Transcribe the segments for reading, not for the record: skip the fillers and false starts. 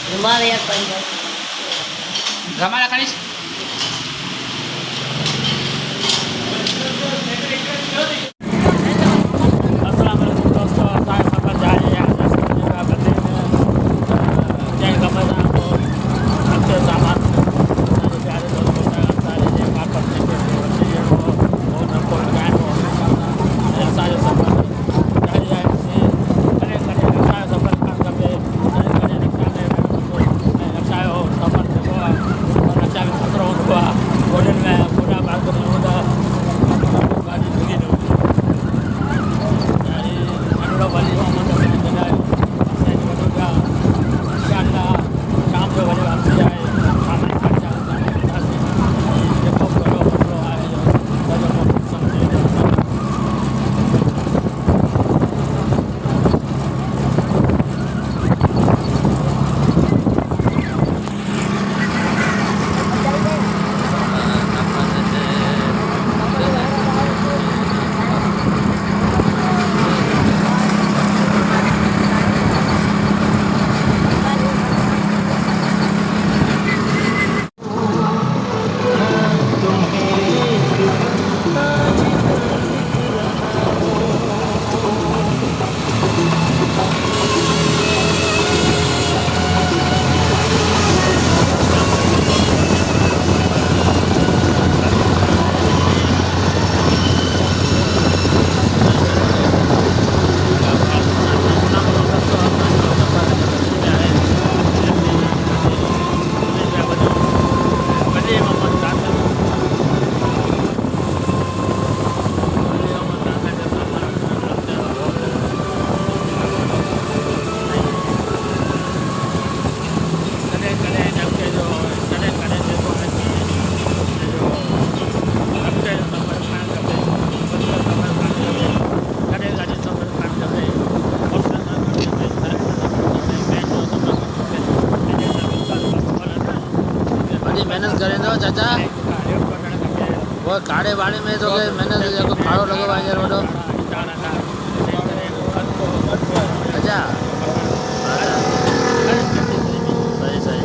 Lumayan pa yun. Drama na kanis. Assalamualaikum दोस्तों, saya Muhammad Jari yang saya juga berada di Kampung Aku. Aku sama saya ada dosa saya di Kampung Aku. Saya mau nampak kan saya sama dari yang si kadang-kadang saya sama kan tapi kadang-kadang saya sama juga saya terus gua kemudian udah bagus udah balik begini. Balik orang dah kedai, saya juga insyaAllah kami boleh berjaya ramai kerja kasih jemput kalau ada ada sampai मेहनत करें तो चाचा वो काड़े वाले में तो मेहनत देखो खाड़ो लगो यार वो अच्छा सही सही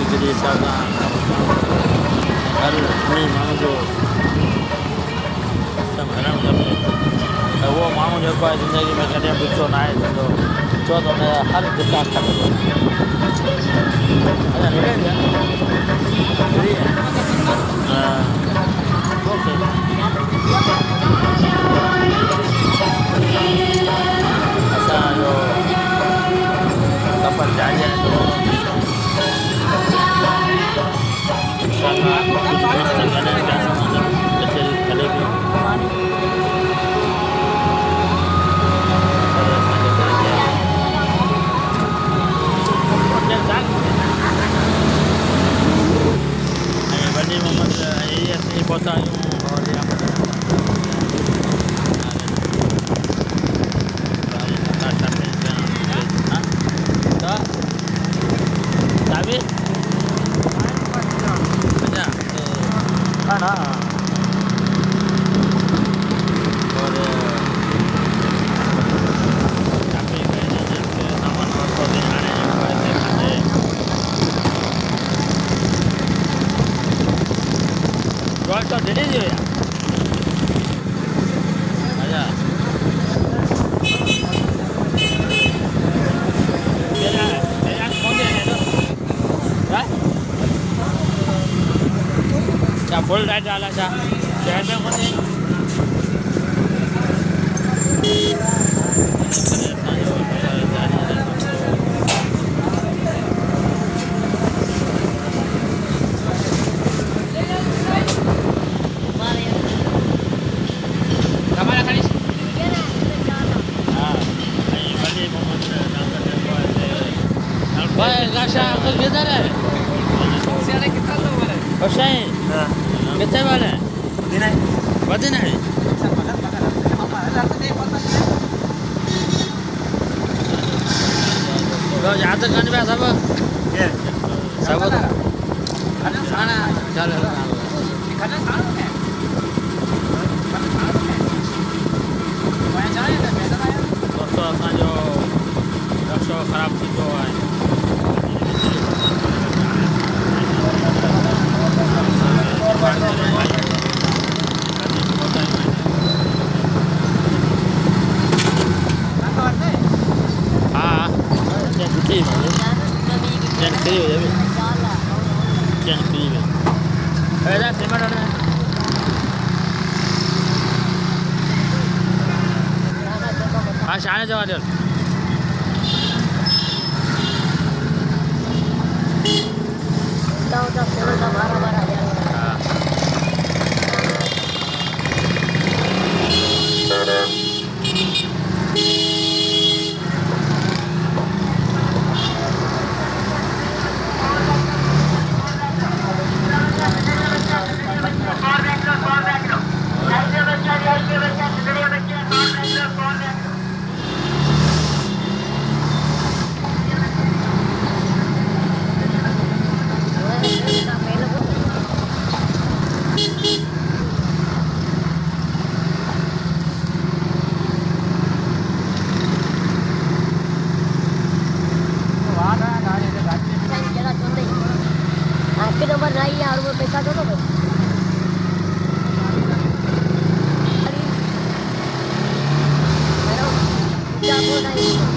jadi sana hal ini मांगो सब है ना वो मांगो जब पाए जिंदगी में कभी बिचो ना आए तो ने हर दिक्कत खत्म हो अच्छा नहीं है फ्री है ओके ऐसा जो कपल जाए तो तो दे दीजिए यार अच्छा तेरा कौन दे रहे हो क्या फुल राइट डाला था शहर में कौन दे Oh, Syahid. Kita mana? Badin hai. तो यहाँ तक खाने पे सब सब चल दोस्तों अपना जो रक्षा खराब थी जो है हाँ jangan kiri ya bi jangan kiri bi dah terima dah sana jawab dia tahu dah marah-marah dia आपके नंबर नहीं है और वो पैसा दो भाई क्या बोल रहा है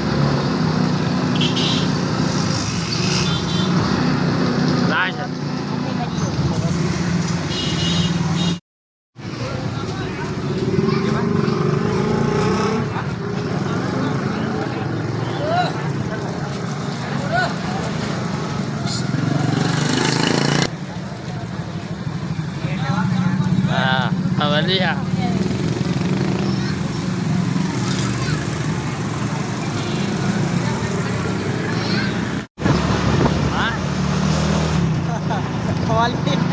Iya. Quality